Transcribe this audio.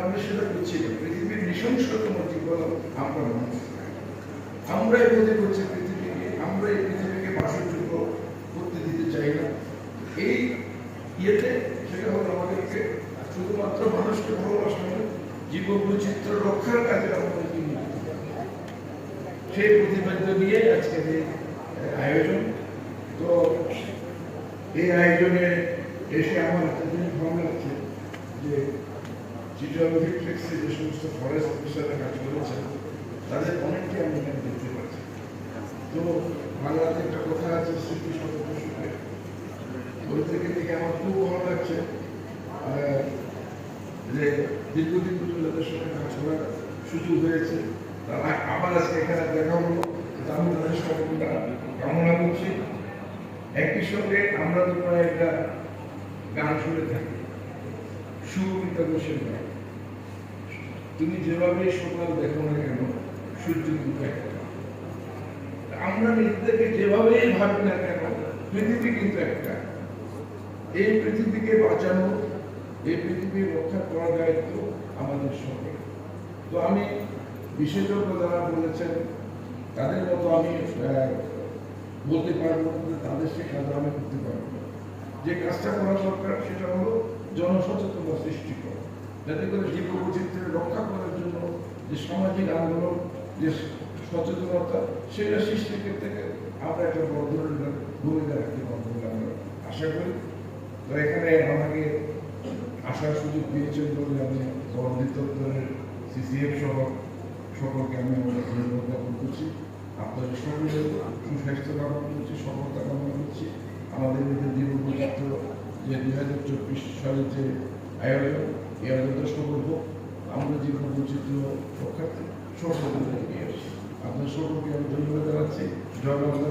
আমরা সেটা করছি না। পৃথিবীর নৃশংসতম জীবন আমরা মানুষ, আমরাই বোধে করছি পৃথিবীকে, আমরা এই পৃথিবীকে বাসযোগ্য করতে দিতে চাই না। এই ইয়েতে সেটা হলো আমাদেরকে শুধুমাত্র মানুষকে ভালোবাসানো, জীব বৈচিত্র্য রক্ষার কাজে আমাদেরকে নিয়োজিত করতে হবে। সেই প্রতিপাদ্য নিয়ে আজকের এই আয়োজন। তো এই আয়োজনে এসে আমার একটা জিনিস ভালো লাগছে যে চিটাগং ভিক্ট্রিক্সে যে সমস্ত ফরেস্ট অফিসাররা কাজ করেছেন তাদের অনেককে আমি এখানে দেখতে পাচ্ছি। তো বাংলাতে একটা কথা আছে, স্মৃতি সতর্ক সুখে, ওই থেকে দেখে আমার খুব ভালো লাগছে যে দীর্ঘদিন যাদের সঙ্গে কাজ করার সুযোগ হয়েছে, তারা আবার আজকে এখানে দেখা হলো। আমি তাদের সফলতা কামনা করছি। একই সঙ্গে আমরা তো প্রায় একটা গান শুনে থাকি, সুমিতা ঘোষের গান, তুমি যেভাবে সকাল দেখো না কেন সূর্য কিন্তু একটা। আমরা নিজেদেরকে যেভাবেই ভাবি না কেন পৃথিবী কিন্তু একটা। এই পৃথিবীকে বাঁচানো, এই পৃথিবী রক্ষা করার দায়িত্ব আমাদের সকলের। তো আমি বিশেষজ্ঞ যারা বলেছেন তাদের মতো আমি বলতে পারবো, তাদের সে কাজ আমি করতে পারবো। যে কাজটা করা দরকার সেটা হলো জনসচেতনতা সৃষ্টি করা, যাতে করে জীব বৈচিত্র্য রক্ষা করার জন্য যে সামাজিক আন্দোলন, যে সচেতনতা, সেটা সৃষ্টির ক্ষেত্রে আমরা একটা বড় ধরনের ভূমিকা রাখতে পারবো বলে আমরা আশা করি। তো এখানে আমাকে আসার সুযোগ দিয়েছেন বলে আমি বন দপ্তরের সিসিএফ সহ সকলকে আমি ধন্যবাদ জ্ঞাপন করছি। আপনাদের সকলের সুস্বাস্থ্য কামনা করছি, সফলতা কামনা করছি। আমাদের মধ্যে জীব বৈচিত্র্য যে 2024 সালের যে আয়োজন, এই আয়োজনটা সফল হোক। আমরা জীব বৈচিত্র্য রক্ষার্থে সকলকে এগিয়ে আসি। আপনার সকলকে আমি ধন্যবাদ জানাচ্ছি। জয় বাংলা।